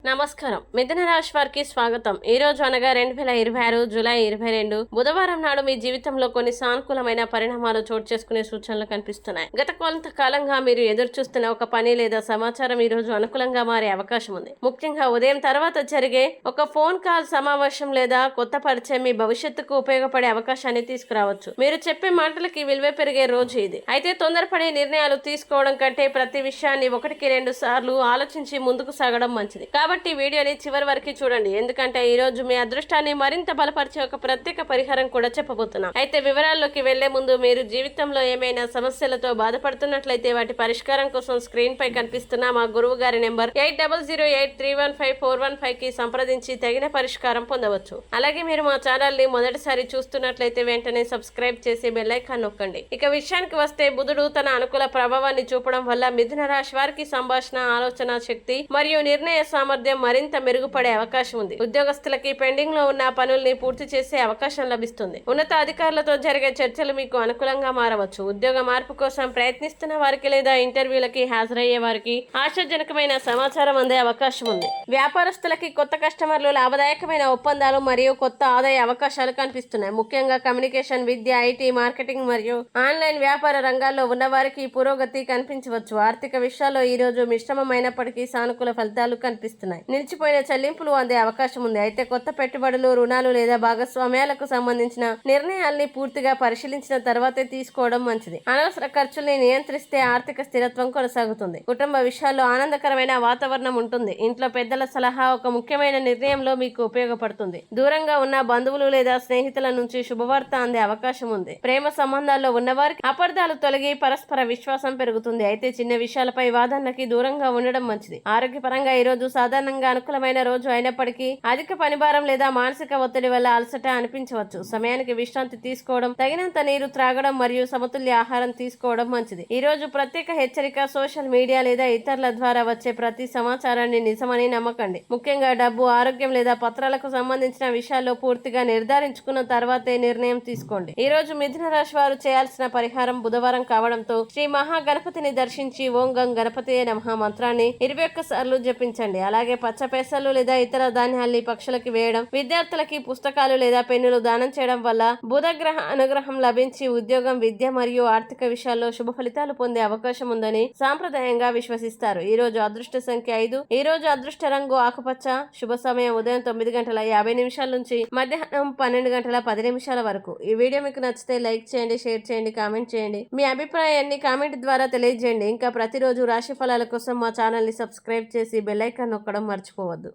నమస్కారం. మిథున రాశి వారికి స్వాగతం. ఈ రోజు అనగా 2026 జూలై 22 బుధవారం నాడు మీ జీవితంలో కొన్ని సానుకూలమైన పరిణామాలు చోటు చేసుకునే సూచనలు కనిపిస్తున్నాయి. గత కొంతకాలంగా మీరు ఎదురు చూస్తున్న ఒక పని లేదా సమాచారం ఈ రోజు అనుకూలంగా మారే అవకాశం ఉంది. ముఖ్యంగా ఉదయం తర్వాత జరిగే ఒక ఫోన్ కాల్, సమావేశం లేదా కొత్త పరిచయం మీ భవిష్యత్తుకు ఉపయోగపడే అవకాశాన్ని తీసుకురావచ్చు. మీరు చెప్పే మాటలకి విలువ పెరిగే రోజు ఇది. అయితే తొందరపడే నిర్ణయాలు తీసుకోవడం కంటే ప్రతి విషయాన్ని 1-2 సార్లు ఆలోచించి ముందుకు సాగడం మంచిది. కాబట్టి వీడియోని చివరి వరకు చూడండి, ఎందుకంటే ఈ రోజు మీ అదృష్టాన్ని మరింత బలపరిచే ఒక ప్రత్యేక పరిహారం కూడా చెప్పబోతున్నాం. అయితే వివరాల్లోకి వెళ్లే ముందు మీరు జీవితంలో ఏమైనా సమస్యలతో బాధపడుతున్నట్లయితే వాటి పరిష్కారం కోసం స్క్రీన్ పై కనిపిస్తున్న మా గురువు గారి నెంబర్ 8008315415 కి సంప్రదించి తగిన పరిష్కారం పొందవచ్చు. అలాగే మీరు మా ఛానల్ ని మొదటిసారి చూస్తున్నట్లయితే వెంటనే సబ్స్క్రైబ్ చేసి బెల్ ఐకాన్ నొక్కండి. ఇక విషయానికి వస్తే, బుధుడు తన అనుకూల ప్రభావాన్ని చూపడం వల్ల మిథున రాశి వారికి సంభాషణ, ఆలోచన శక్తి మరియు నిర్ణయ సామర్థ్యం మరింత మెరుగుపడే అవకాశం ఉంది. ఉద్యోగస్తులకి పెండింగ్ లో ఉన్న పనుల్ని పూర్తి చేసే అవకాశం లభిస్తుంది. ఉన్నత అధికారులతో జరిగే చర్చలు మీకు అనుకూలంగా మారవచ్చు. ఉద్యోగ మార్పు కోసం ప్రయత్నిస్తున్న వారికి లేదా ఇంటర్వ్యూలకి హాజరయ్యే వారికి ఆశాజనకమైన సమాచారం అందే అవకాశం ఉంది. వ్యాపారస్తులకి కొత్త కస్టమర్లు, లాభదాయకమైన ఒప్పందాలు మరియు కొత్త ఆదాయ అవకాశాలు కనిపిస్తున్నాయి. ముఖ్యంగా కమ్యూనికేషన్, విద్య, ఐటీ, మార్కెటింగ్ మరియు ఆన్లైన్ వ్యాపార రంగాల్లో ఉన్న వారికి పురోగతి కనిపించవచ్చు. ఆర్థిక విషయాల్లో ఈ రోజు మిశ్రమమైనప్పటికీ సానుకూల ఫలితాలు కనిపిస్తున్నాయి. నిలిచిపోయిన చెల్లింపులు అందే అవకాశం ఉంది. అయితే కొత్త పెట్టుబడులు, రుణాలు లేదా భాగస్వామ్యాలకు సంబంధించిన నిర్ణయాల్ని పూర్తిగా పరిశీలించిన తర్వాతే తీసుకోవడం మంచిది. అనవసర ఖర్చుల్ని నియంత్రిస్తే ఆర్థిక స్థిరత్వం కొనసాగుతుంది. కుటుంబ విషయాల్లో ఆనందకరమైన వాతావరణం ఉంటుంది. ఇంట్లో పెద్దల సలహా ఒక ముఖ్యమైన నిర్ణయంలో మీకు ఉపయోగపడుతుంది. దూరంగా ఉన్న బంధువులు లేదా స్నేహితుల నుంచి శుభవార్త అందే అవకాశం ఉంది. ప్రేమ సంబంధాల్లో ఉన్నవారికి అపార్థాలు తొలగి పరస్పర విశ్వాసం పెరుగుతుంది. అయితే చిన్న విషయాలపై వాదనలకి దూరంగా ఉండడం మంచిది. ఆరోగ్యపరంగా ఈ రోజు సాధారణంగా అనుకూలమైన రోజు అయినప్పటికీ అధిక పనిభారం లేదా మానసిక ఒత్తిడి వల్ల అలసట అనిపించవచ్చు. సమయానికి విశ్రాంతి తీసుకోవడం, తగినంత నీరు త్రాగడం మరియు సమతుల్య ఆహారం తీసుకోవడం మంచిది. ఈ రోజు ప్రత్యేక హెచ్చరిక: సోషల్ మీడియా లేదా ఇతరుల ద్వారా వచ్చే ప్రతి సమాచారాన్ని నిజమని నమ్మకండి. ముఖ్యంగా డబ్బు, ఆరోగ్యం లేదా పత్రాలకు సంబంధించిన విషయాల్లో పూర్తిగా నిర్ధారించుకున్న తర్వాతే నిర్ణయం తీసుకోండి. ఈ రోజు మిథున రాశి వారు చేయాల్సిన పరిహారం: బుధవారం కావడంతో శ్రీ మహాగణపతిని దర్శించి ఓం గం గణపతియే నమః మంత్రాన్ని 21 సార్లు జపించండి. అలాగే పచ్చ పెసలు లేదా ఇతర ధాన్యాల్ని పక్షులకి వేయడం, విద్యార్థులకి పుస్తకాలు లేదా పెన్నులు దానం చేయడం వల్ల బుధగ్రహ అనుగ్రహం లభించి ఉద్యోగం, విద్య మరియు ఆర్థిక విషయాల్లో శుభ ఫలితాలు పొందే అవకాశం ఉందని సాంప్రదాయంగా విశ్వసిస్తారు. ఈ రోజు అదృష్ట సంఖ్య 5. ఈ రోజు అదృష్ట రంగు ఆకుపచ్చ. శుభ సమయం ఉదయం 9:50 నుంచి మధ్యాహ్నం 12:10 వరకు. ఈ వీడియో మీకు నచ్చితే లైక్ చేయండి, షేర్ చేయండి, కామెంట్ చేయండి. మీ అభిప్రాయాన్ని కామెంట్ ద్వారా తెలియజేయండి. ఇంకా ప్రతిరోజు రాశి ఫలాల కోసం మా ఛానల్ ని సబ్స్క్రైబ్ చేసి బెల్ ఐకాన్ నొక్కడం మర్చిపోవద్దు.